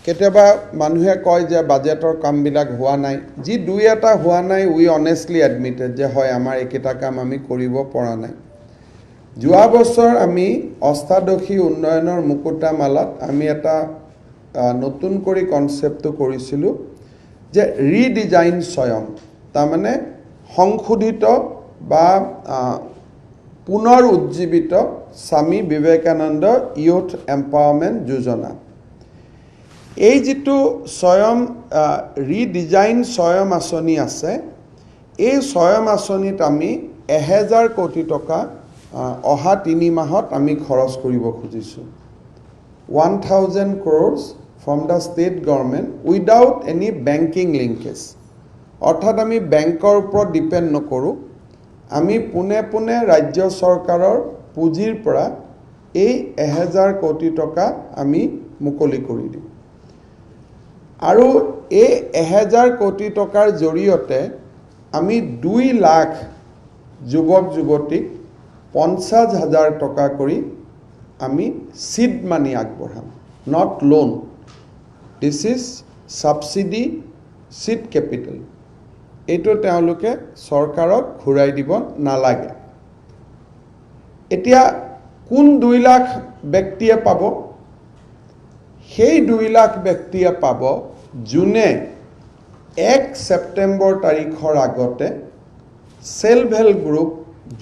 কেতিয়াবা মানুহে কয় যে বাজেটৰ কামবিলাক হোৱা নাই যি দুই এটা হোৱা নাই উই অনেষ্টলি এডমিটেড যে হয় আমাৰ একেটা কাম আমি কৰিব পৰা নাই যোৱা বছৰ আমি অষ্টাদশী উন্নয়নৰ মুকুতামালাত আমি এটা নতুন কৰি কনসেপ্টটো কৰিছিলো যে ৰিডিজাইন স্বয়ং তাৰমানে সংশোধিত বা পুনৰ উজ্জীৱিত স্বামী বিবেকানন্দ ইউথ এম্পাৱাৰমেণ্ট যোজনা এই যেটো স্বয়ং ৰিডিজাইন স্বয়ং আঁচনি আছে এই স্বয়ং আঁচনিত আমি 1000 কোটি টকা অহা 3 মাহত আমি খৰচ কৰিব খুজিছো 1000 crores from the state government without any banking linkage অৰ্থাৎ আমি বেংকৰ ওপৰত ডিপেন্ড নকৰো আমি পুনে ৰাজ্য চৰকাৰৰ পুঁজিৰ পৰা এই 1000 কোটি টকা আমি মুকলি কৰি দিম আৰু এই 1000 কোটি টকাৰ জৰিয়তে আমি 2 লাখ যুৱক যুৱতীক 50,000 টকা কৰি আমি সিড মানি আগবঢ়াম not loan this is subsidy seed capital এটো তেওঁলোকে চৰকাৰক ঘূৰাই দিব নালাগে এতিয়া কোন 2 লাখ ব্যক্তিয়ে পাব সেই 2 লাখ ব্যক্তিয়ে পাব জুনে 1 সেপ্টেম্বৰ তাৰিখৰ আগতে self help group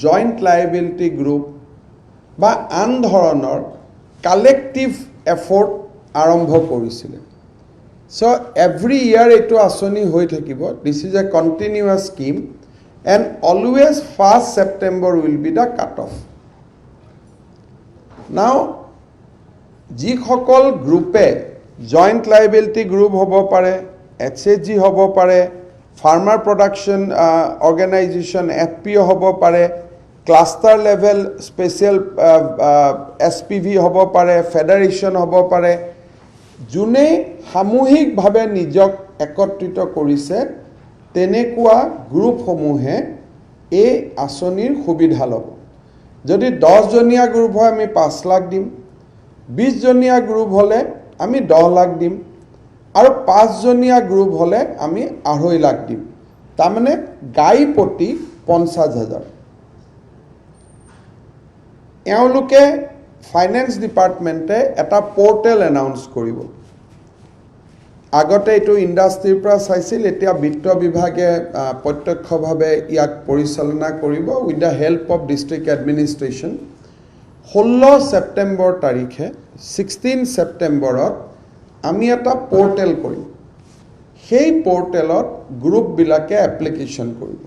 joint liability group বা আন ধৰণৰ কালেক্টিভ এফৰ্ট আৰম্ভ কৰিছিল so every year eto asoni hoi thakibo this is a continuous scheme and always 1st September will be the cut off now ji khokol group e joint liability group hobo pare HSG hobo pare farmer production organization FPO hobo pare cluster level special SPV hobo pare federation hobo pare june সামূহিক ভাবে নিজক একত্ৰিত কৰিছে তেনেকুৱা group সমূহে এই আসনিৰ সুবিধা লব যদি 10 জনীয়া গ্ৰুপ হয় আমি 5 লাখ দিম 20 জনীয়া গ্ৰুপ হলে আমি 10 লাখ দিম আৰু 5 জনীয়া গ্ৰুপ হলে আমি 2.5 লাখ দিম তাৰ মানে গাই প্ৰতি 50,000 এওঁলোকে ফাইনেন্স ডিপাৰ্টমেন্টে এটা পোৰ্টেল এনাউন্স কৰিব আগতে এটো ইন্ডাস্ট্ৰিৰ পৰা চাইছিল এতিয়া বিত্ত বিভাগে প্ৰত্যক্ষভাৱে ইয়াক পৰিচালনা কৰিব with the help of district administration 16 September তাৰিখে 16 সেপ্টেম্বৰত আমি এটা পোৰ্টেল কৰিম সেই পোৰ্টেলত গ্ৰুপ বিলাকে এপ্লিকেশন কৰিব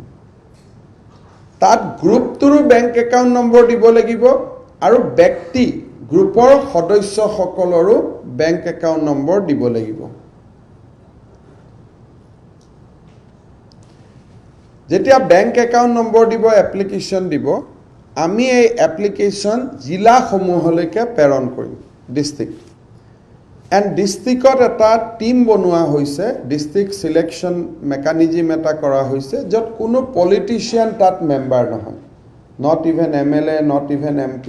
তাত গ্ৰুপটোৰ বেংক একাউণ্ট নম্বৰ দিব লাগিব আৰু ব্যক্তি গ্ৰুপৰ সদস্যসকলৰো বেংক একাউণ্ট নম্বৰ দিব লাগিব যেতিয়া বেংক একাউণ্ট নম্বৰ দিব এপ্লিকেশন দিব আমি এই এপ্লিকেশন জিলা সমূহলৈকে প্ৰেৰণ কৰিম ডিস্ট্ৰিক্ট এণ্ড ডিস্ট্ৰিক্টত এটা টিম বনোৱা হৈছে ডিস্ট্ৰিক্ট সিলেকশন মেকানিজম এটা কৰা হৈছে যত কোনো পলিটিশিয়ান তাত মেম্বাৰ নহয় not even MLA not even MP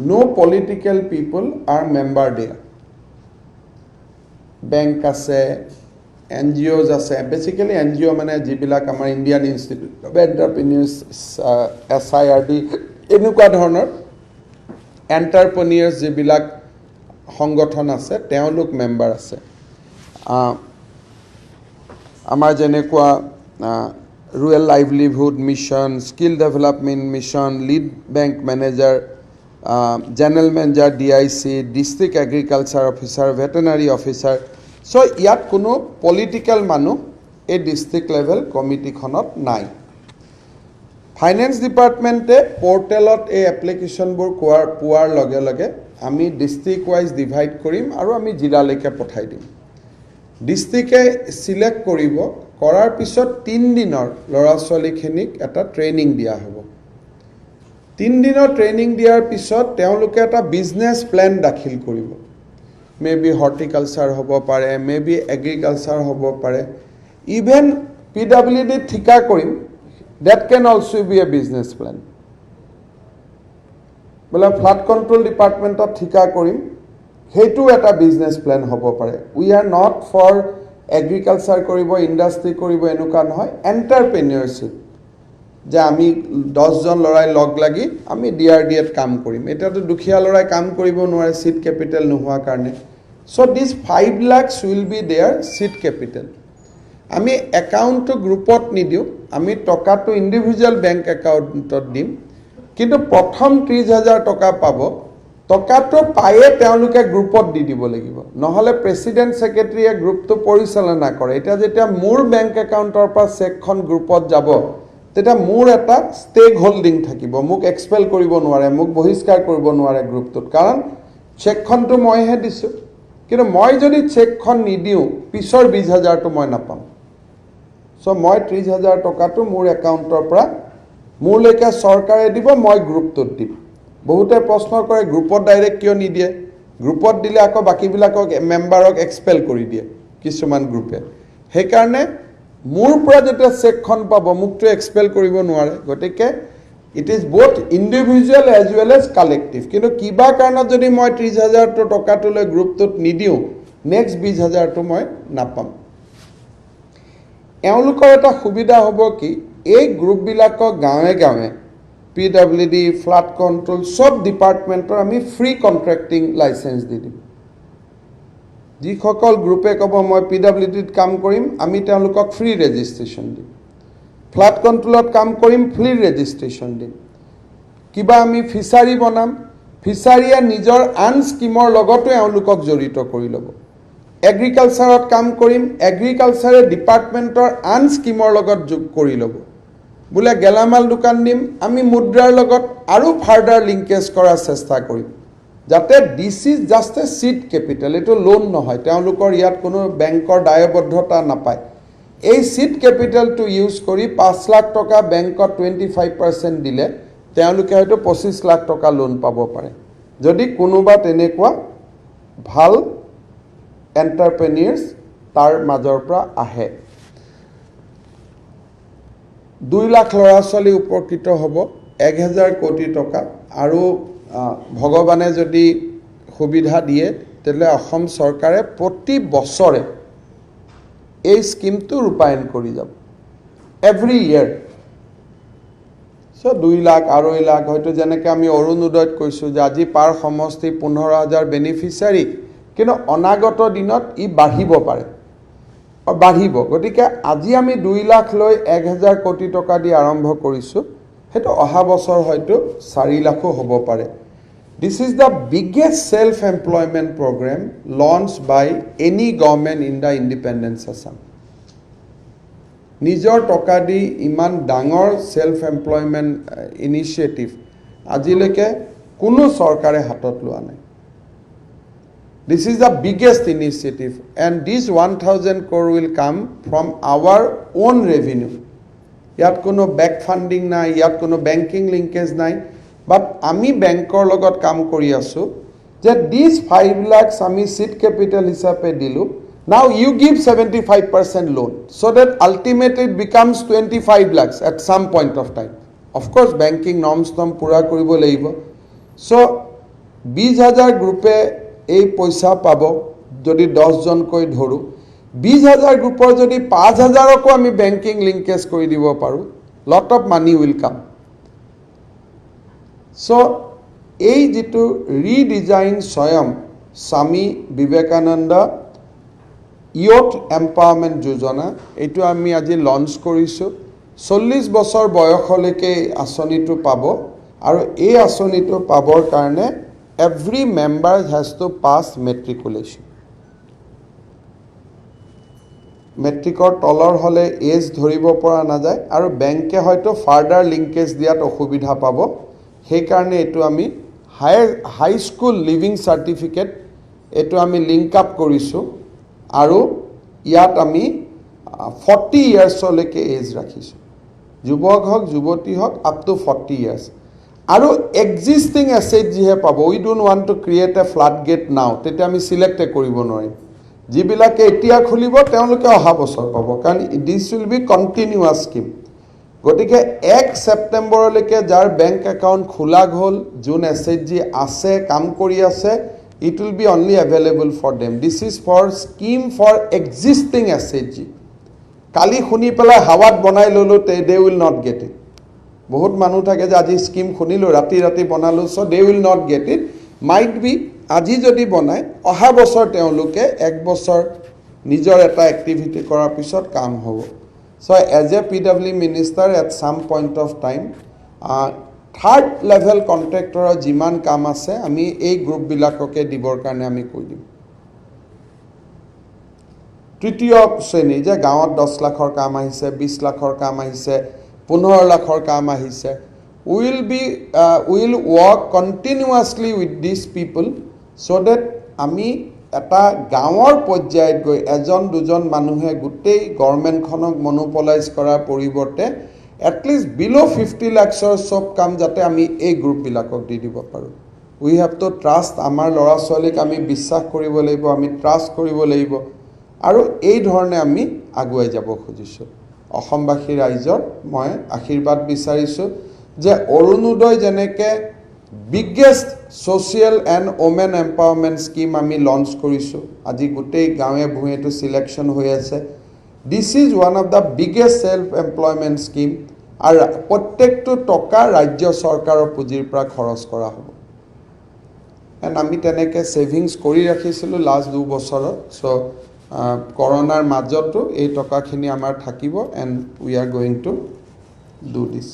no political people are member there bank আছে NGOs আছে basically NGO মানে যিবিলাক আমাৰ ইন্ডিয়ান ইনষ্টিটিউট অফ এন্টাৰপ্ৰেনিউৰ্স SIRD এনেকুৱা ধৰণৰ এন্টাৰপ্ৰেনিউৰ্স যিবিলাক সংগঠন আছে তেওঁলোক মেম্বাৰ আছে আমাৰ যেনেকুৱা rural livelihood mission skill development mission lead bank manager general manager DIC district agriculture officer veterinary officer so ইয়াত কোনো পলিটিক্যাল মানুহ এই ডিস্ট্ৰিক্ট লেভেল কমিটি খনত নাই ফাইনেন্স ডিপাৰ্টমেন্টে পোৰ্টেলত এই এপ্লিকেশনবোৰ পোৱাৰ লগে লগে আমি ডিস্ট্ৰিক্ট ওয়াইজ ডিভাইড কৰিম আৰু আমি জিলালৈকে পঠাই দিম ডিস্ট্ৰিক্টে সিলেক্ট কৰিব কৰাৰ পিছত 3 দিনৰ লৰা ছোৱালীখিনিক এটা ট্ৰেনিং দিয়া হ'ব 3 দিনৰ ট্ৰেনিং দিয়াৰ পিছত তেওঁলোকে এটা বিজনেস প্ল্যান দাখিল কৰিব maybe horticulture hobo pare maybe agriculture hobo pare even PWD thika korim that can also be a business plan bola flood control department of thika korim সেইটো এটা বিজনেছ প্লেন হ'ব পাৰে we are not for agriculture কৰিব industry কৰিব এনেকুৱা নহয় এণ্টাৰপ্ৰেনিয়ৰশ্বিপ যে আমি 10জন ল'ৰাই লগ লাগি আমি DRDAত কাম কৰিম এতিয়াতো দুখীয়া ল'ৰাই কাম কৰিব নোৱাৰে সিড কেপিটেল নোহোৱা কাৰণে so this 5 lakhs will be their seed capital আমি একাউণ্টটো গ্ৰুপত নিদিও আমি টকাটো ইন্ডিভিজুৱেল বেংক একাউণ্টত দিম কিন্তু প্ৰথম 30,000 টকা পাব টকাটো পায়ে তেওঁলোকে গ্ৰুপত দি দিব লাগিব নহলে প্ৰেসিডেন্ট সেক্ৰেটাৰীয়ে গ্ৰুপটো পৰিচালনা কৰে এটা যেতিয়া মোৰ বেংক একাউণ্টৰ পৰা চেকখন গ্ৰুপত যাব তেতিয়া মোৰ এটা ষ্টেক হোল্ডিং থাকিব মোক এক্সপেল কৰিব নোৱাৰে মোক বহিষ্কাৰ কৰিব নোৱাৰে গ্ৰুপটোত কাৰণ চেকখনটো মইহে দিছো কিন্তু মই যদি চেকখন নিদিও পিছৰ 20,000 টো মই নাপাম সো মই 30,000 টকাটো মোৰ একাউণ্টৰ পৰা মোৰলৈকে চৰকাৰে দিব মই গ্ৰুপটোত দিম বহুতে প্ৰশ্ন কৰে গ্ৰুপত ডাইৰেক্ট কিয় নিদিয়ে গ্ৰুপত দিলে আকৌ বাকিবিলাকক মেম্বাৰক এক্সপেল কৰি দিয়ে কিছুমান গ্ৰুপে সেই কাৰণে মোৰ পৰা যেটা চেকখন পাব মুকটো এক্সপেল কৰিব নোৱাৰে গতিকে it is both individual as well as collective কিন্তু কিবা কাৰণত যদি মই 30,000 টকাটো লৈ গ্ৰুপটোত নিদিও নেক্সট 20,000 টো মই নাপাম এওঁলোকৰ এটা সুবিধা হ'ব কি এই গ্ৰুপবিলাকক গাঁৱে গাঁৱে PWD ফ্লাড কন্ট্ৰোল সব ডিপাৰ্টমেন্টৰ আমি ফ্ৰী কন্ট্ৰাক্টিং লাইসেন্স দি দিম যিসকল গ্ৰুপে ক'ব মই PWDত কাম কৰিম আমি তেওঁলোকক ফ্ৰী ৰেজিষ্ট্ৰেচন দিম ফ্লাড কন্ট্ৰোলত কাম কৰিম ফ্ৰী ৰেজিষ্ট্ৰেচন দিম কিবা আমি ফিচাৰী বনাম ফিচাৰীয়ে নিজৰ আন স্কিমৰ লগতো এওঁলোকক জড়িত কৰি ল'ব এগ্ৰিকালচাৰত কাম কৰিম এগ্ৰিকালচাৰে ডিপাৰ্টমেন্টৰ আন স্কিমৰ লগত যোগ কৰি ল'ব বুলে গেলামাল দোকান দিম আমি মুদ্ৰাৰ লগত আৰু ফাৰ্দাৰ লিংকেজ কৰাৰ চেষ্টা কৰিম যাতে this is just a seed capital এটো লোন নহয় তেওঁলোকৰ ইয়াত কোনো বেংকৰ দায়বদ্ধতা নাপায় এই সিড ক্যাপিটালটো ইউজ কৰি 5 লাখ টকা বেংকত 25% দিলে তেওঁলোকে হয়তো 25 লাখ টকা লোন পাব পাৰে যদি কোনোবা তেনেকুৱা ভাল এন্টাৰপ্ৰেনিয়ৰ্স তাৰ মাজৰ পৰা আহে 2 লাখ ল'ৰা ছোৱালী উপকৃত হ'ব 1000 কোটি টকা আৰু ভগৱানে যদি সুবিধা দিয়ে তেলে অসম চৰকাৰে প্ৰতি বছৰে এই স্কিমটো ৰূপায়ণ কৰি যাব এভৰি ইয়াৰ সো 2 লাখ 2.5 লাখ হয়তো যেনেকৈ আমি অৰুণোদয়ত কৈছো যে আজি পাৰ সমষ্টি 15,000 বেনিফিচিয়াৰী কিন্তু অনাগত দিনত ই বাঢ়িব পাৰে বাঢ়িব গতিকে আজি আমি 2 লাখ লৈ 1000 কোটি টকা দি আৰম্ভ কৰিছো হেতু অহা বছৰ হয়তো 4 লাখো হ'ব পাৰে This is the biggest self-employment program launched by any government in the independence Assam. Nijor tokadi iman dangor self-employment initiative ajileke kuno sarkare hatot lua nai. This is the biggest initiative and this 1,000 crore will come from our own revenue. Yat kuno back funding nai, yat kuno banking linkage nai. But আমি বেংকৰ লগত কাম কৰি আছো যে this 5 lakhs আমি seed capital হিচাপে দিলু now you give 75% loan so that ultimately it becomes 25 lakhs at some point of time of course banking norms পুৰা কৰিব লাগিব so 20,000 গ্ৰুপে এই পইচা পাব যদি 10 জন কৈ ধৰু 20,000 গ্ৰুপৰ যদি 5,000 কো আমি banking linkage কৰি দিব পাৰো lot of money will come So, এই যেটো ৰিডিজাইন স্বয়ং স্বামী বিবেকানন্দ ইয়থ এম্পাৱাৰমেণ্ট যোজনা এটো আমি আজি লঞ্চ কৰিছো 40 বছৰ বয়সলৈকে আঁচনিটো পাব আৰু এই আঁচনিটো পাবৰ কাৰণে every member has to pass matriculation মেট্ৰিকৰ তলৰ হলে এজ ধৰিব পৰা নাযায় আৰু বেংকে হয়তো ফাৰ্দাৰ লিংকেজ দিয়াত অসুবিধা পাব সেই কাৰণে এটো আমি হাই স্কুল লিভিং সাৰ্টিফিকেট এটো আমি লিংক আপ কৰিছো আৰু ইয়াত আমি 40 ইয়াৰ্ছলৈকে এজ ৰাখিছো যুৱক হক যুৱতী হক আপ টু 40 ইয়াৰ্ছ আৰু এক্সিস্টিং এছেট যিহে পাব we don't want to create a flood gate now তেতিয়া আমি সিলেক্ট কৰিব নোৱাৰিম যিবিলাকে এতিয়া খুলিব তেওঁলোকে অহা বছৰ পাব কাৰণ this will be continuous scheme গতিকে 1 সেপ্টেম্বৰলৈকে যাৰ বেংক একাউণ্ট খোলা গল জুন এছএইচজি আছে কাম কৰি আছে it will be only available for them. This is for scheme for existing SHG. Kali khuni pela hawat banai lolo, they will not get it. Bahut manu thake je aji scheme khunilo rati rati banalu, so they will not get it. Might be aji jodi banai oha bosor teuluke ek bosor nijor eta activity korar pisot kaam hobo. So as a PW minister at some point of time, third level contractor jiman কাম আছে আমি এই group বিলাককে দিবৰ কাৰণে আমি কৈ দিম তৃতীয় শ্ৰেণী যে গাঁৱত 10 লাখৰ কাম আহিছে 20 লাখৰ কাম আহিছে 15 লাখৰ কাম আহিছে will work continuously with these people so that আমি এটা গাঁৱৰ পৰ্যায়ত গৈ এজন দুজন মানুহে গুটেই গভৰ্ণমেণ্টখনক মনোপলাইজ কৰাৰ পৰিৱৰ্তে at least below 50 lakhs or sob kam jate ami ei group bilakok di dibo paru. We have to trust amar lora solik ami biswas koribo laibo, ami trust koribo laibo. Aru ei dhorne ami aguai jabo khojisu. Asombashi raijor moi akhirbat bisarisu je Orunodoy jeneke biggest social and women empowerment scheme ami launch korisu. Aji gutei gawe bhuye to selection hoy ase. This is one of the biggest self-employment scheme. আর প্রত্যেকটো টকা রাজ্য সৰকাৰৰ পুঁজিৰ পৰা খৰচ কৰা হ'ব and আমি তেনেকে সেভিংস কৰি ৰাখিছিলো লাষ্ট 2 বছৰত সো কৰোনাৰ মাজতো এই টকাখিনি আমাৰ থাকিব and we are going to do this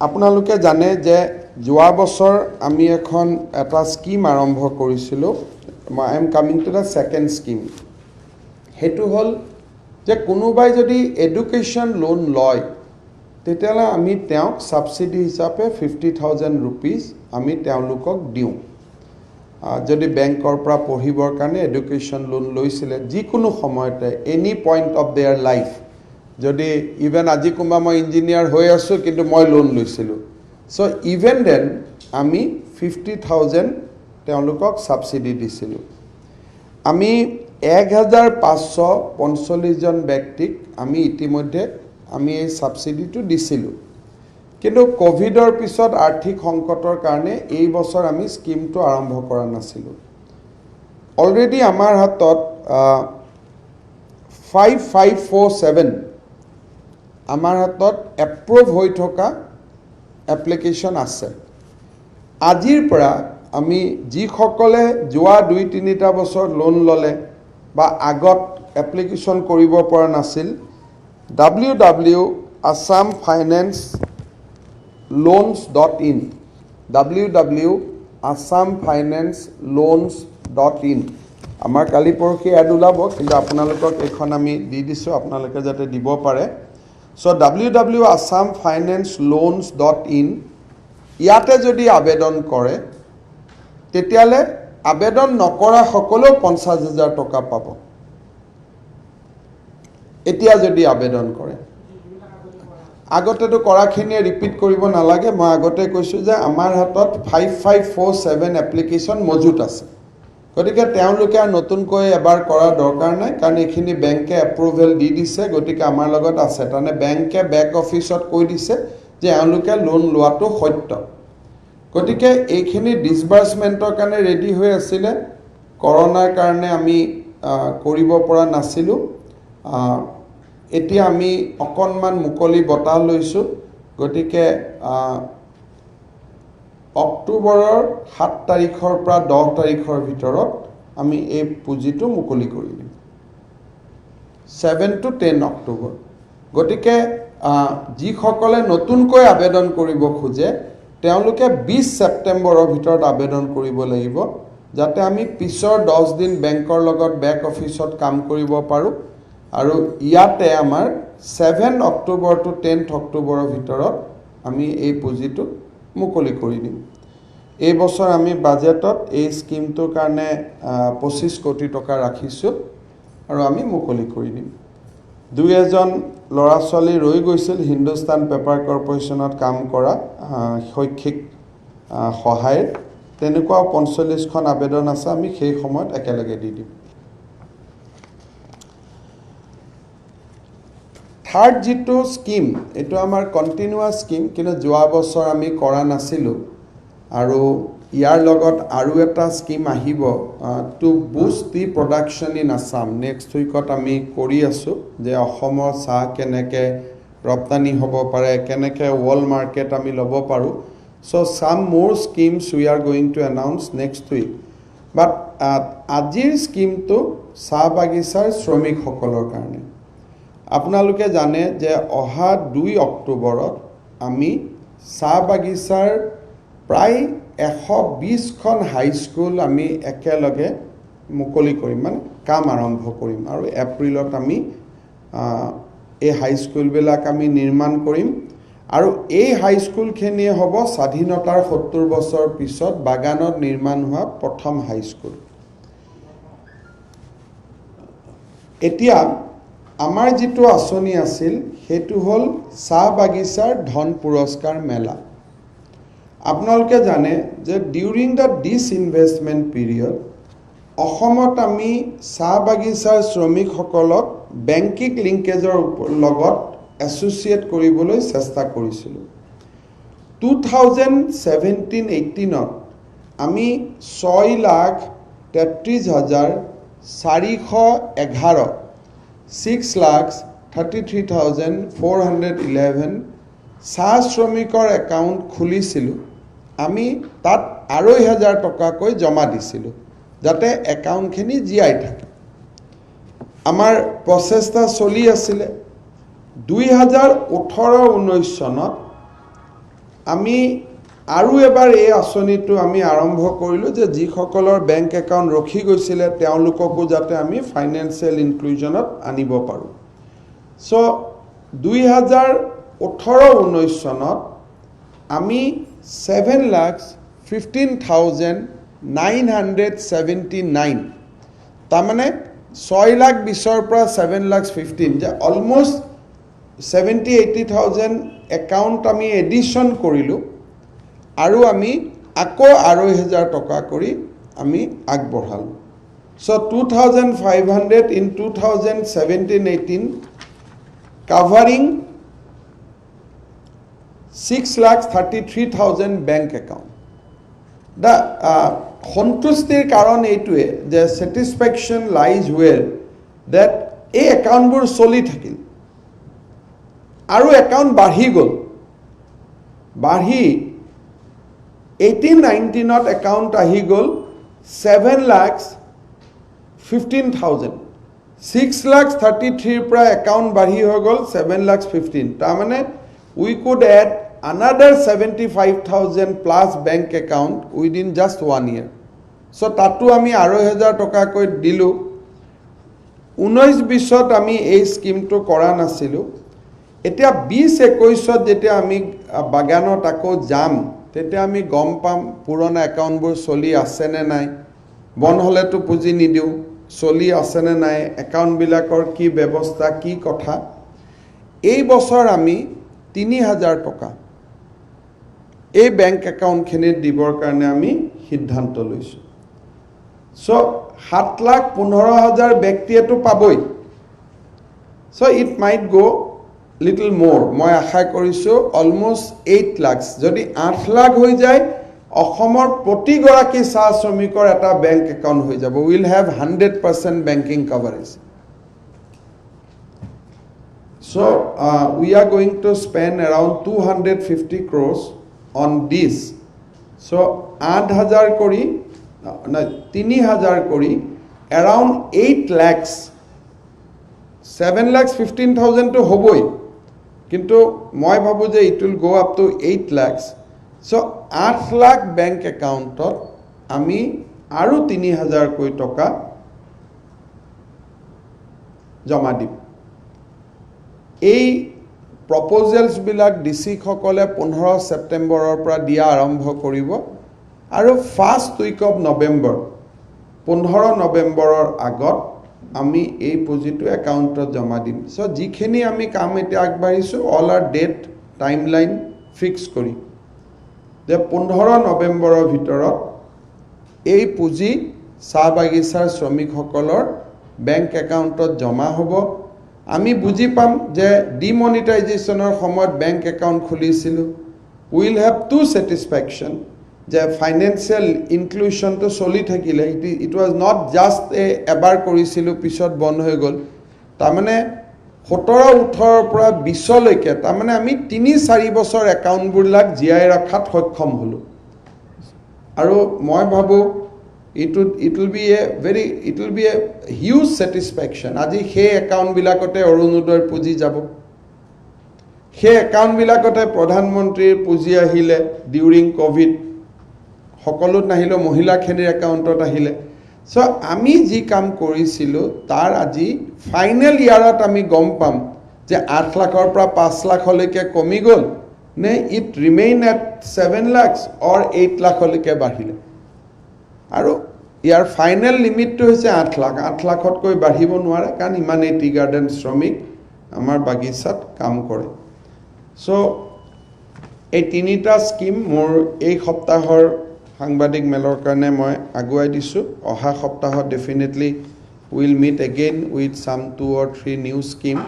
আপোনালোকে জানে যে যোৱা বছৰ আমি এখন এটা স্কিম আৰম্ভ কৰিছিলো I am coming to the second scheme. হেতু হল যে কোনোবাই যদি এডুকেশন লোন লয় তেতিয়ালে আমি তেওঁক সাবসিডি হিচাপে 50000 rupees আমি তেওঁলোকক দিওঁ যদি বেংকৰ পৰা পঢ়িবৰ কাৰণে এডুকেশন লোন লৈছিলে যিকোনো সময়তে any point of there life যদি ইভেন আজি কোনবা মই ইঞ্জিনিয়াৰ হৈ আছো কিন্তু মই লোন লৈছিলো সো ইভেন দেন আমি 50000 তেওঁলোকক সাবসিডি দিছিলো আমি 1545 জন ব্যক্তিক আমি ইতিমধ্যে আমি এই সাবসিডিটো দিছিলো কিন্তু কোভিডৰ পিছত আৰ্থিক সংকটৰ কাৰণে এই বছৰ আমি স্কিমটো আৰম্ভ কৰা নাছিলো অলৰেডি আমাৰ হাতত 5547 আমাৰ হাতত এপ্ৰুভ হৈ থকা এপ্লিকেশন আছে আজিৰ পৰা আমি যি সকলে যোৱা 2-3টা বছৰ লোন ললে বা আগত এপ্লিকেশন কৰিব পৰা নাছিল www.assamfinanceloans.in www.assamfinanceloans.in আমাৰ কালি পৰখি এড ওলাব কিন্তু আপোনালোকক এখন আমি দি দিছো আপোনালোকে যাতে দিব পাৰে সো www.assamfinanceloans.in ইয়াতে যদি আবেদন কৰে তেতিয়ালে আবেদন নকৰা সকলো 50000 টকা পাব এতিয়া যদি আবেদন কৰে আগতে তো কৰাখিনিয়ে ৰিপিট কৰিব নালাগে মই আগতে কৈছো যে আমাৰ হাতত 5547 এপ্লিকেশন মজুত আছে গতিকে তেওঁলোকে নতুনকৈ এবাৰ কৰা দৰকাৰ নাই কাৰণ এখিনি বেংকে এপ্ৰুভেল দি দিছে গতিকে আমাৰ লগত আছে তানে বেংকে বেক অফিসত কৈ দিছে যে তেওঁলোকে লোন লোৱাটো সত্য গতিকে এইখিনি ডিসবাৰ্সমেন্টৰ কাৰণে ৰেডি হৈ আছিল কৰোনাৰ কাৰণে আমি কৰিব পৰা নাছিলো এতিয়া আমি অকনমান মুকলি বটা লৈছো গতিকে অক্টোবৰৰ 7 তাৰিখৰ পৰা 10 তাৰিখৰ ভিতৰত আমি এই পুঁজিটো মুকলি কৰি দিম 7 to 10 অক্টোবৰ গতিকে যি সকলে নতুনকৈ আবেদন কৰিব খোজে তেওঁলোকে 20 সেপ্টেম্বৰৰ ভিতৰত আবেদন কৰিব লাগিব যাতে আমি পিছৰ 10 দিন বেংকৰ লগত বেক অফিসত কাম কৰিব পাৰো আৰু ইয়াতে আমাৰ 7 অক্টোবৰ to 10 অক্টোবৰৰ ভিতৰত আমি এই পুঁজিটো মুকলি কৰি দিম এই বছৰ আমি বাজেটত এই স্কিমটোৰ কাৰণে 25 কোটি টকা ৰাখিছো আৰু আমি মুকলি কৰি দিম দুই এজন লৰা ছোৱালী ৰৈ গৈছিল হিন্দুস্তান পেপাৰ কৰ্পোৰেচনত কাম কৰা শৈক্ষিক সহায় তেনেকুৱা 45 খন আবেদন আছে আমি সেই সময়ত একেলগে দি দিম থাৰ্ড জিটো স্কিম এটো আমাৰ কন্টিনিউয়াস স্কিম কিন্তু যোৱা বছৰ আমি কৰা নাছিলো আৰু ইয়াৰ লগত আৰু এটা স্কিম আহিব to boost the production in Assam next উইকত আমি কৰি আছোঁ যে অসমৰ চাহ কেনেকৈ ৰপ্তানি হ'ব পাৰে কেনেকৈ ৱৰ্ল্ড মাৰ্কেট আমি ল'ব পাৰোঁ so' some more schemes we are going to announce next week but আজিৰ স্কিমটো চাহ বাগিচাৰ শ্ৰমিকসকলৰ কাৰণে আপোনালোকে জানে যে অহা 2 অক্টোবৰত আমি চাহ বাগিচাৰ প্ৰায় 120খন হাইস্কুল আমি একেলগে মুকলি কৰিম মানে কাম আৰম্ভ কৰিম আৰু এপ্ৰিলত আমি এই হাইস্কুলবিলাক আমি নিৰ্মাণ কৰিম আৰু এই হাইস্কুলখিনিয়ে হ'ব স্বাধীনতাৰ 70 বছৰ পিছত বাগানত নিৰ্মাণ হোৱা প্ৰথম হাইস্কুল এতিয়া আমাৰ যিটো আঁচনি আছিল সেইটো হ'ল চাহ বাগিচাৰ ধন পুৰস্কাৰ মেলা আপোনালোকে জানে যে ডিউৰিং দ্য ডিসইনভেষ্টমেণ্ট পিৰিয়ড অসমত আমি চাহ বাগিচাৰ শ্ৰমিকসকলক বেংকিং লিংকেজৰ লগত এছ'চিয়েট কৰিবলৈ চেষ্টা কৰিছিলোঁ 2017-18ত আমি 6,33,411 6,33,411 চাহ শ্ৰমিকৰ একাউণ্ট খুলিছিলোঁ আমি তাত 2,500 টকাকৈ জমা দিছিলোঁ যাতে একাউণ্টখিনি জীয়াই থাকে আমাৰ প্ৰচেষ্টা চলি আছিলে 2018-19 চনত আমি আৰু এবাৰ এই আঁচনিটো আমি আৰম্ভ কৰিলোঁ যে যিসকলৰ বেংক একাউণ্ট ৰখি গৈছিলে তেওঁলোককো যাতে আমি ফাইনেন্সিয়েল ইনক্লুজনত আনিব পাৰোঁ চ' 2018-19 চনত আমি 7,15,979 তাৰমানে 6,20,000 পৰা 7,15,000 যে অলমষ্ট 70,000-80,000 একাউণ্ট আমি এডিশ্যন কৰিলোঁ আৰু আমি আকৌ 2,500 টকা কৰি আমি আগবঢ়ালোঁ চ' 2,500 in 2017-18 covering 6,33,000 bank account the সন্তুষ্টিৰ কাৰণ এইটোৱে যে ছেটিছফেকশ্যন লাইজ হুৱেৰ ডেট এই একাউণ্টবোৰ চলি থাকিল আৰু একাউণ্ট বাঢ়ি গ'ল বাঢ়ি 18-19ত একাউণ্ট আহি গ'ল 7,15,000 6,33,000 পৰা একাউণ্ট বাঢ়ি হৈ গ'ল 7,15,000 তাৰমানে we could add another 75,000 plus bank account within just 1 year so তাতো আমি 2,500 টকাকৈ দিলোঁ 19-20ত আমি এই স্কিমটো কৰা নাছিলোঁ এতিয়া 20-21ত যেতিয়া আমি বাগানত আকৌ যাম তেতিয়া আমি গম পাম পুৰণা একাউণ্টবোৰ চলি আছেনে নাই বন্ধ হ'লেতো পুঁজি নিদিওঁ চলি আছেনে নাই একাউণ্টবিলাকৰ কি ব্যৱস্থা কি কথা এই বছৰ আমি 3,000 টকা এই বেংক একাউণ্টখিনিত দিবৰ কাৰণে আমি সিদ্ধান্ত লৈছোঁ চ' 7,15,000 ব্যক্তিয়েতো পাবই চ' ইট মাইট গ' লিটল মোৰ মই আশা কৰিছোঁ অলমষ্ট 8 লাখ যদি 8 লাখ হৈ যায় অসমৰ প্ৰতিগৰাকী চাহ শ্ৰমিকৰ এটা বেংক একাউণ্ট হৈ যাব will have 100% banking coverage so we are going to spend around 250 crores on this so 8,000 kori 3,000 kori around 8 lakhs 7,15,000 to hoboi kintu moi bhabu je it will go up to 8 lakhs so 8 lakh bank account ot ami aru 3,000 koi toka jama dim এই প্ৰপ'জেলছবিলাক ডিচিসকলে 15 ছেপ্টেম্বৰৰ পৰা দিয়া আৰম্ভ কৰিব আৰু first week of November 15 নৱেম্বৰৰ আগত আমি এই পুঁজিটো একাউণ্টত জমা দিম চ' যিখিনি আমি কাম এতিয়া আগবাঢ়িছোঁ all our date timeline fix কৰি যে 15 নৱেম্বৰৰ ভিতৰত এই পুঁজি চাহ বাগিচাৰ শ্ৰমিকসকলৰ বেংক একাউণ্টত জমা হ'ব আমি বুজি পাম যে ডিমনিটাইজেশ্যনৰ সময়ত বেংক একাউণ্ট খুলিছিলোঁ উইল হেভ টু ছেটিছফেকশ্যন যে ফাইনেন্সিয়েল ইনক্লুশনটো চলি থাকিলে ইট ৱাজ নট জাষ্ট এবাৰ কৰিছিলোঁ পিছত বন্ধ হৈ গ'ল তাৰমানে 17-18 পৰা 20লৈকে তাৰমানে আমি 3-4 বছৰ একাউণ্টবিলাক জীয়াই ৰখাত সক্ষম হ'লোঁ আৰু মই ভাবোঁ it will be a huge satisfaction আজি সেই একাউণ্টবিলাকতে অৰুণোদয়ৰ পুঁজি যাব সেই একাউণ্টবিলাকতে প্ৰধানমন্ত্ৰীৰ পুঁজি আহিলে ডিউৰিং কোভিড সকলোত নাহিলেও মহিলাখিনিৰ একাউণ্টত আহিলে সো আমি যি কাম কৰিছিলোঁ তাৰ আজি ফাইনেল ইয়াৰত আমি গম পাম যে 8 লাখৰ পৰা 5 লাখলৈকে কমি গ'ল নে ইট ৰিমেইন এট 7 লাখ অৰ 8 লাখলৈকে বাঢ়িলে আৰু ইয়াৰ ফাইনেল লিমিটটো হৈছে 8 লাখ 8 লাখতকৈ বাঢ়িব নোৱাৰে কাৰণ ইমানেই টি গাৰ্ডেন শ্ৰমিক আমাৰ বাগিচাত কাম কৰে সো এই তিনিটা স্কিম মোৰ এই সপ্তাহৰ সাংবাদিক মেলৰ কাৰণে মই আগুৱাই দিছোঁ অহা সপ্তাহত definitely will meet again with some 2 or 3 new scheme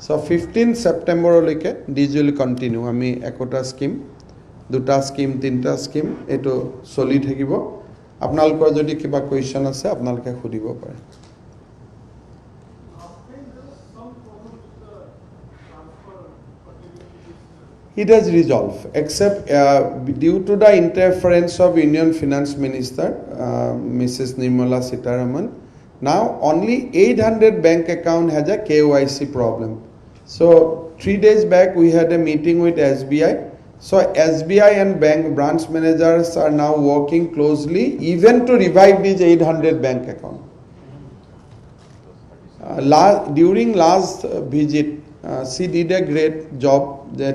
so 15 ছেপ্টেম্বৰলৈকে দিজ উইল কণ্টিনিউ আমি একোটা স্কিম দুটা স্কিম তিনিটা স্কিম এইটো চলি থাকিব আপোনালোকৰ যদি কিবা কোৱেশ্চন আছে আপোনালোকে সুধিব পাৰে It has resolved, except due to the interference of Union Finance Minister, Mrs. Nirmala Sitharaman, now only 800 bank account has a KYC problem. So 3 days back we had a meeting with SBI. So SBI and bank branch managers are now working closely even to revive these 800 bank account. During last visit, she did a great job.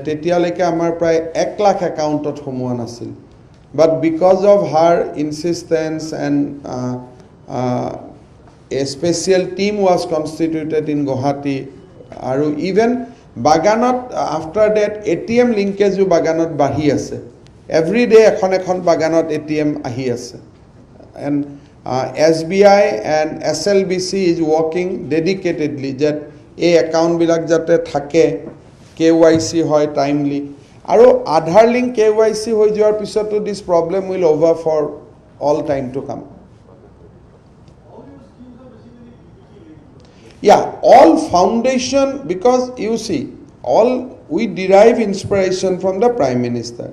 তেতিয়ালৈকে আমাৰ প্ৰায় 1 লাখ একাউণ্টত সোমোৱা নাছিল but because of her insistence and a special team was constituted in Guwahati আৰু even বাগানত after date ATM লিংকেজো বাগানত বাঢ়ি আছে এভৰি ডে এখন বাগানত ATM আহি আছে and SBI and SLBC is working dedicatedly that এই একাউণ্টবিলাক যাতে থাকে KYC হয় টাইমলি আৰু আধাৰ লিংক KYC হৈ যোৱাৰ পিছতো this problem will over for all time to come all foundation because you see all we derive inspiration from the Prime Minister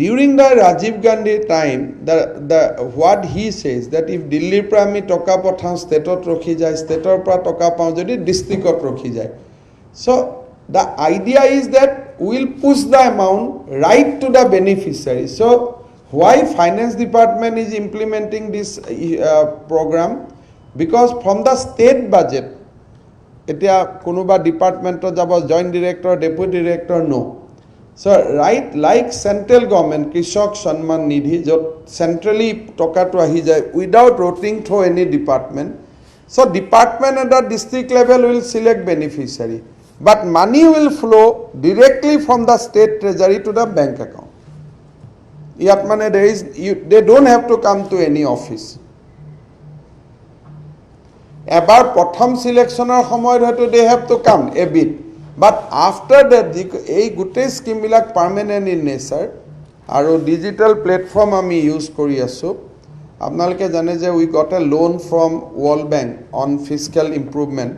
during the Rajiv Gandhi time the what he says that if Delhi pra ami toka pathau state ot rokhi jay state or pra toka pau jodi district ot rokhi jay so the idea is that we will push the amount right to the beneficiary. So why finance department is implementing this program? Because from the state budget, etia konuba department to jabo joint director, deputy director no. So right like central government Krishak Sanman Nidhi jot centrally toka to ahi jay without routing through any department. So department at the district level will select beneficiary. But money will flow directly from the state treasury to the bank account. Yat mane they don't have to come to any office. Ebar prothom selectioner samoyot hoyto they have to come a bit. But after that ei gutei scheme bilak permanent in nature aru digital platform ami use kori asu. Apnaloke jane je we got a loan from World Bank on fiscal improvement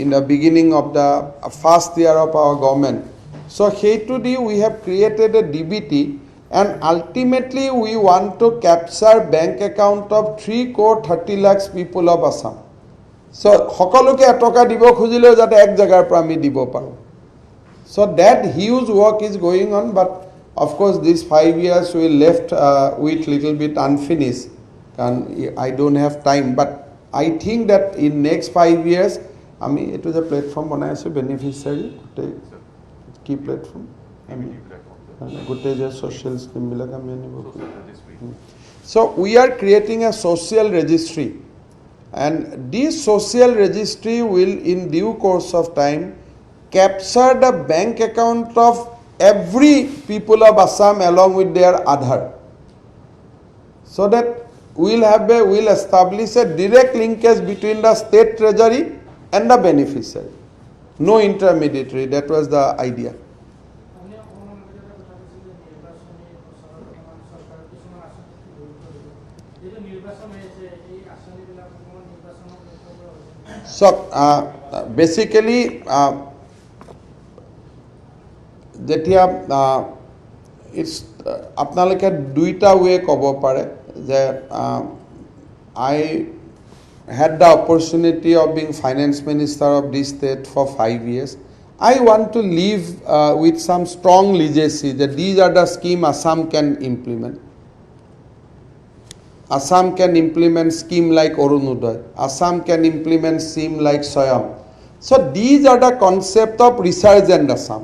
in the beginning of the first year of our government. So H2D we have created a DBT and ultimately we want to capture bank account of 3 crore 30 lakhs people of Assam. So সকলোকে এটকা দিব খুজিলেও যাতে এক জায়গাৰ পৰা আমি দিব পাৰো so that huge work is going on but of course these 5 years we left with little bit unfinished and I don't have time but I think that in next 5 years আমি এটো যে প্ল্যাটফর্ম বনাই আছো beneficiary কি platform আমি গোটে যে social scheme বিলাক আমি আনিব so we are creating a social registry and this social registry will in due course of time capture the bank account of every people of Assam along with their Aadhaar so that we'll establish a direct linkage between the state treasury and the beneficiary. No intermediary. That was the idea. So basically যেতিয়া it's আপোনালোকে দুইটা way ক'ব পাৰে যে I had the opportunity of being finance minister of this state for 5 years. I want to leave with some strong legacy that these are the scheme Assam can implement. Assam can implement scheme like Orunodoy. Assam can implement scheme like Soyam. So these are the concept of resurgent Assam.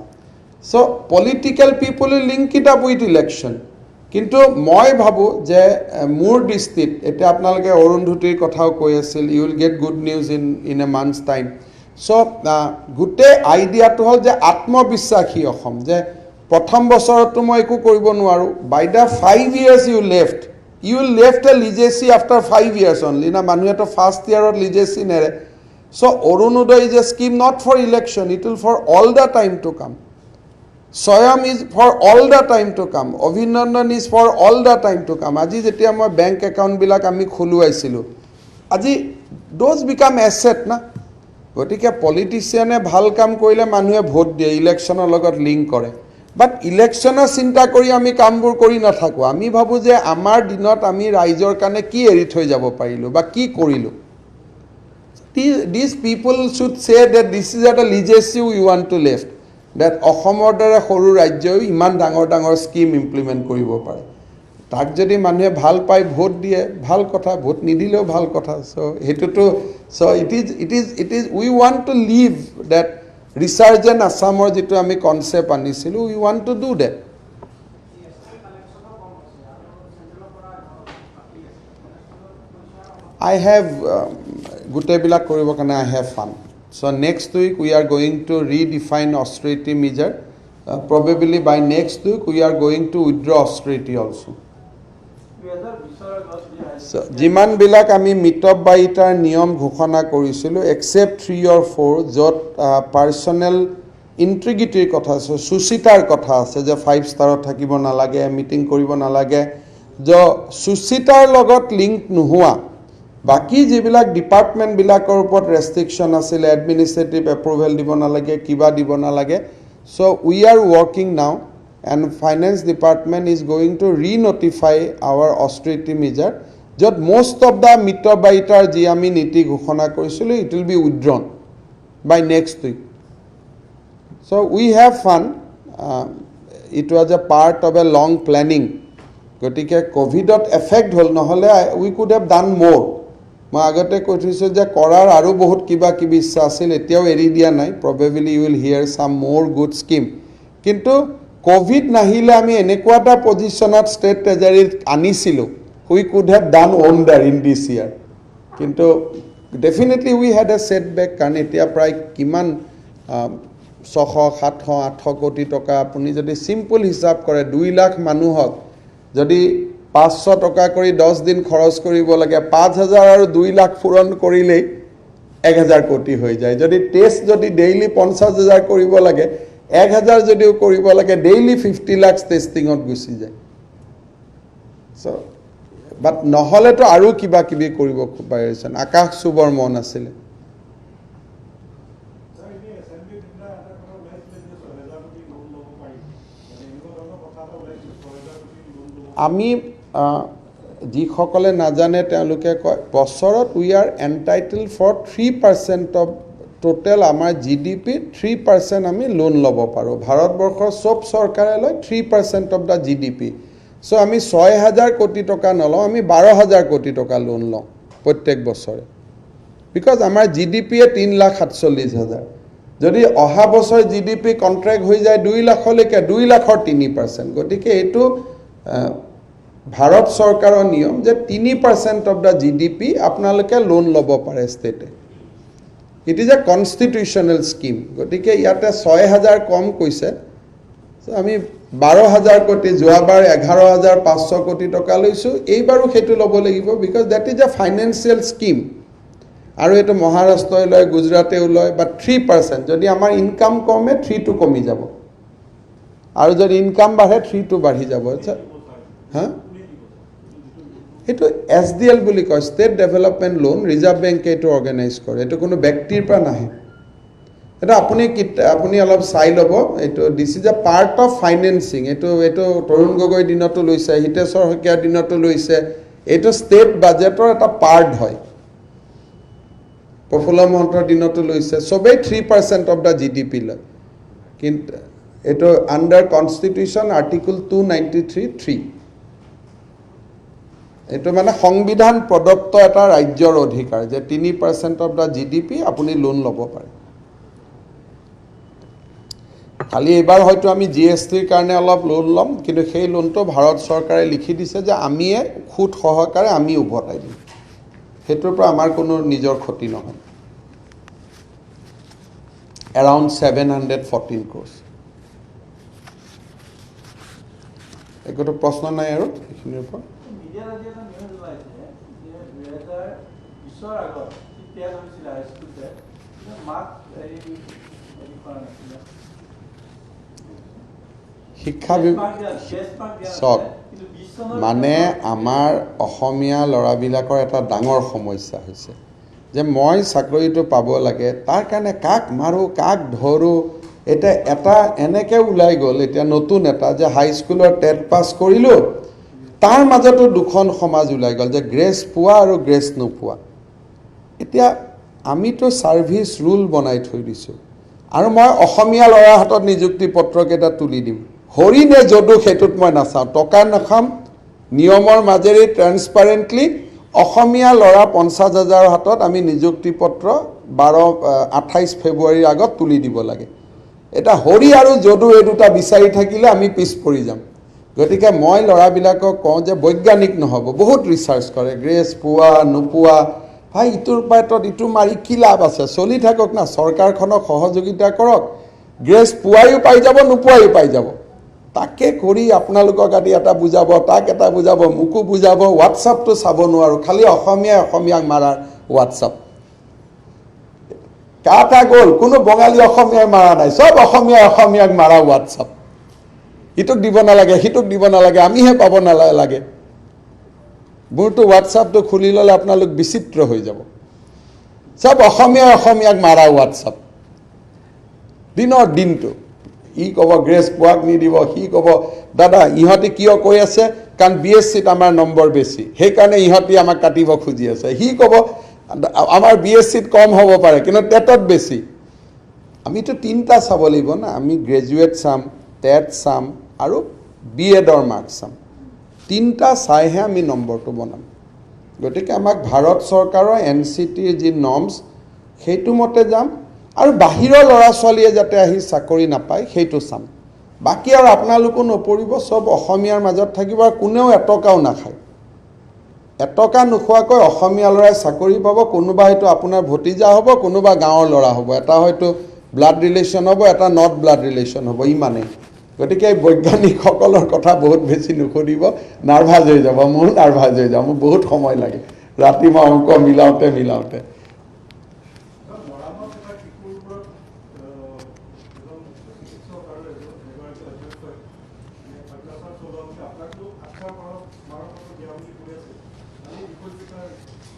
So political people will link it up with election. কিন্তু মই ভাবো যে মোৰ দৃষ্টিত এটা আপোনালোকে অৰুন্ধুতিৰ কথাও কৈ আছিল you will get good news in a month's time so গোটেই আইডিয়াটো হ'ল যে আত্মবিশ্বাসী অসম যে প্ৰথম বছৰতো মই একো কৰিব নোৱাৰো বাই the 5 years you left a legacy after 5 years only na মানুহে তো ফার্স্ট ইয়ারত legacy নেৰে so Orunodoy is a scheme not for election, it will for all the time to come. Soyam is for all the time to come. Abhinandan is for all the time to come. Aji jetia moi bank account bilak ami khuluaisilu. Aji those become asset na. Gotike politician e bhal kam korile manuhe vote die election er logot link kore. But election er chinta kori ami kambur kori na thaku. Ami bhabu je amar dinot ami raijor kane ki eri thoi jabo parilu ba ki korilu. These people should say that this is a legacy we want to left. That অসমৰ দৰে সৰু ৰাজ্যই ইমান ডাঙৰ scheme implement কৰিব পাৰে তাক যদি মানুহে ভাল পাই ভোট দিয়ে ভাল কথা ভোট নিদিলেও ভাল কথা সো হেতুটো so it is we want to live that resurgent আসামৰ যেটো আমি কনসেপ্ট আনিছিলো we want to do that I have গোটেইবিলাক কৰিব কাৰণে I have fun. So next week we are going to redefine austerity measure. Probably by next week we are going to withdraw austerity also. So jiman bilak ami mitop baitar niyom ghoshona korisilu except 3 or 4 jot personal integrity kotha ase susitar kotha ase je 5 star thakibo na lage meeting koribo na lage jo susitar logot link nuhua বাকি যেবিলাক department বিলাকৰ ওপৰত restriction আছিল administrative approval দিব না লাগে কিবা দিব না লাগে so we are working now and finance department is going to renotify our austerity measure যত মোস্ট অফ দা মিটবাইটাৰ যি আমি নীতি ঘোষণা কৰিছিল it will be withdrawn by next week so we have fun it was a part of a long planning গতিকে কোভিডত effect হল নহলে উই কুড হ্যাভ ডান মোর মই আগতে কৈ থৈছো যে কৰাৰ আৰু বহুত কিবা কিবি ইচ্ছা আছিল এতিয়াও এৰি দিয়া নাই প্ৰবেবলি ইউ উইল হিয়াৰ সাম মোৰ গুড স্কিম কিন্তু কোভিড নাহিলে আমি এনেকুৱাটা পজিশনত ষ্টেট ট্ৰেজাৰী আনিছিলো we could have done wonder in this year কিন্তু ডেফিনেটলি উই হ্যাড এ সেটবেক কাৰণ এতিয়া প্ৰায় কিমান 600 700 800 কোটি টকা আপুনি যদি সিম্পল হিসাব কৰে 2 লাখ মানুহক যদি 500 টকা কৰি 10 দিন খৰচ কৰিব লাগে 5000 আৰু 2 লাখ পূৰণ কৰিলে 1000 কোটি হৈ যায় যদি টেস্ট যদি ডেইলি 50000 কৰিব লাগে 1000 যদিও কৰিব লাগে ডেইলি 50 লাখ টেস্টিংত গুছি যায় সো বাট নহলে তো আৰু কিবা কিবি কৰিব পাৰিছেন আকাশ সুবৰ মন আছিল আমি যিসকলে নাজানে তেওঁলোকে কয় বছৰত we are entitle for 3% of total আমাৰ জিডিপি 3% আমি লোন ল'ব পাৰো ভাৰতবৰ্ষৰ সব চৰকাৰে লয় 3% অফ দা জিডিপি সো আমি 6000 কোটি টকা নলওঁ আমি 12000 কোটি টকা লোন লওঁ প্ৰত্যেক বছৰে বিকজ আমাৰ জিডিপি 3,47,000 যদি অহা বছৰ জিডিপি কন্ট্ৰাক্ট হৈ যায় 2 লাখলৈকে 2 লাখৰ 3% গতিকে এটো ভাৰত চৰকাৰৰ নিয়ম যে 3% অফ দা জিডিপি আপোনালোকে লোন ল'ব পাৰে ষ্টেটে it is a constitutional scheme গতিকে ইয়াতে 6000 কম কৈছে সো আমি 12000 কোটি যোৱাবাৰ 11500 কোটি টকা লৈছো এইবাৰো হেতু ল'ব লাগিব because that is a financial scheme আৰু এটো মহাৰাষ্ট্ৰই লয় গুজৰাটেও লয় বাট 3% যদি আমাৰ ইনকাম কমে 3 টু কমি যাব আৰু যদি ইনকাম বাঢ়ে 3 টু বাঢ়ি যাব হা সেইটো SDL বুলি কয়, ষ্টেট ডেভেলপমেণ্ট লোন, ৰিজাৰ্ভ বেংকে এইটো অৰ্গেনাইজ কৰে, এইটো কোনো ব্যক্তিৰ পৰা নাহে। এটা আপুনি অলপ চাই ল'ব, এইটো this is a part of financing. এইটো তৰুণ গগৈৰ দিনতো লৈছে, হিতেশ্বৰ শইকীয়াৰ দিনতো লৈছে। এইটো ষ্টেট বাজেটৰ এটা পাৰ্ট হয়, প্ৰফুল্ল মহন্তৰ দিনতো লৈছে। চবেই 3% অফ দ্য GDP লয়, কিন্তু এইটো আণ্ডাৰ কনষ্টিটিউশ্যন আৰ্টিকল 293(3). এইটো মানে সংবিধান প্ৰদত্ত এটা ৰাজ্যৰ অধিকাৰ যে 3% অফ দ্য GDP আপুনি লোন ল'ব পাৰে। খালি এইবাৰ হয়তো আমি GSTৰ কাৰণে অলপ লোন ল'ম, কিন্তু সেই লোনটো ভাৰত চৰকাৰে লিখি দিছে যে আমিয়ে সুদ সহকাৰে আমি উভতাই দিম, সেইটোৰ পৰা আমাৰ কোনো নিজৰ ক্ষতি নহয়। Around 714 crores। একোটো প্ৰশ্ন নাই আৰু এইখিনিৰ পৰা। শিক্ষা চাওক, মানে আমাৰ অসমীয়া ল'ৰাবিলাকৰ এটা ডাঙৰ সমস্যা হৈছে যে মই চাকৰিটো পাব লাগে, তাৰ কাৰণে কাক মাৰোঁ কাক ধৰোঁ। এতিয়া এটা এনেকৈ ওলাই গ'ল, এতিয়া নতুন এটা যে হাইস্কুলৰ টেট পাছ কৰিলোঁ, তাৰ মাজতো দুখন সমাজ ওলাই গ'ল যে গ্ৰেছ পোৱা আৰু গ্ৰেছ নোপোৱা। এতিয়া আমিতো ছাৰ্ভিচ ৰুল বনাই থৈ দিছোঁ, আৰু মই অসমীয়া ল'ৰাৰ হাতত নিযুক্তি পত্ৰকেইটা তুলি দিম। হৰি নে যদু সেইটোত মই নাচাওঁ, টকা নাখাম, নিয়মৰ মাজেৰে ট্ৰেন্সপাৰেণ্টলি অসমীয়া ল'ৰা 50,000 হাতত আমি নিযুক্তি পত্ৰ 28 ফেব্ৰুৱাৰীৰ আগত তুলি দিব লাগে। এটা হৰি আৰু যদু এই দুটা বিচাৰি থাকিলে আমি পিছ পৰি যাম। গতিকে মই ল'ৰাবিলাকক কওঁ যে বৈজ্ঞানিক নহ'ব, বহুত ৰিচাৰ্চ কৰে, গ্ৰেছ পোৱা নোপোৱা, ভাই ইটোৰ পাইটত ইটো মাৰি কি লাভ আছে, চলি থাকক না, চৰকাৰখনক সহযোগিতা কৰক, গ্ৰেছ পোৱায়ো পাই যাব নোপোৱায়ো পাই যাব। তাকে কৰি আপোনালোকক আদি এটা বুজাব, তাক এটা বুজাব, মোকো বুজাব, হোৱাটছআপটো চাব নোৱাৰোঁ, খালি অসমীয়াক মাৰাৰ হোৱাটছআপ। কাটা গ'ল, কোনো বঙালী অসমীয়াই মাৰা নাই, চব অসমীয়াক মাৰা হোৱাটছআপ। ইটোক দিব নালাগে, সিটোক দিব নালাগে, আমিহে পাব নালাগে। মোৰতো হোৱাটছআপটো খুলি ল'লে আপোনালোক বিচিত্ৰ হৈ যাব। চব অসমীয়াক মাৰা হোৱাটছআপ দিনৰ দিনটো। ই ক'ব গ্ৰেছ পোৱাক নিদিব, সি ক'ব দাদা ইহঁতে কিয় কৈ আছে, কাৰণ BSCত আমাৰ নম্বৰ বেছি, সেইকাৰণে ইহঁতে আমাক কাটিব খুজি আছে। সি ক'ব আমাৰ BSCত কম হ'ব পাৰে, কিন্তু টেটত বেছি। আমিতো তিনিটা চাব লাগিব না, আমি গ্ৰেজুৱেট চাম, টেট চাম আৰু BEdৰ মাৰ্কছ চাম। তিনিটা চাইহে আমি নম্বৰটো বনাম। গতিকে আমাক ভাৰত চৰকাৰৰ NCTৰ যি নৰ্মছ সেইটো মতে যাম, আৰু বাহিৰৰ ল'ৰা ছোৱালীয়ে যাতে আহি চাকৰি নাপায় সেইটো চাম। বাকী আৰু আপোনালোকো নপৰিব, চব অসমীয়াৰ মাজত থাকিব, আৰু কোনেও এটকাও নাখায়। এটকা নোখোৱাকৈ অসমীয়া ল'ৰাই চাকৰি পাব, কোনোবা হয়তো আপোনাৰ ভতিজা হ'ব, কোনোবা গাঁৱৰ ল'ৰা হ'ব, এটা হয়তো ব্লাড ৰিলেশ্যন হ'ব, এটা নট ব্লাড ৰিলেশ্যন হ'ব, ইমানেই। গতিকে এই বৈজ্ঞানিকসকলৰ কথা বহুত বেছি নুসুধিব, নাৰ্ভাছ হৈ যাব, মোৰো নাৰ্ভাছ হৈ যাব, মোৰ বহুত সময় লাগে ৰাতি মই অংক মিলাওঁতে।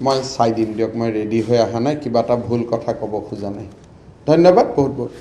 মই চাই দিম দিয়ক, মই ৰেডি হৈ অহা নাই, কিবা এটা ভুল কথা ক'ব খোজা নাই। ধন্যবাদ বহুত বহুত।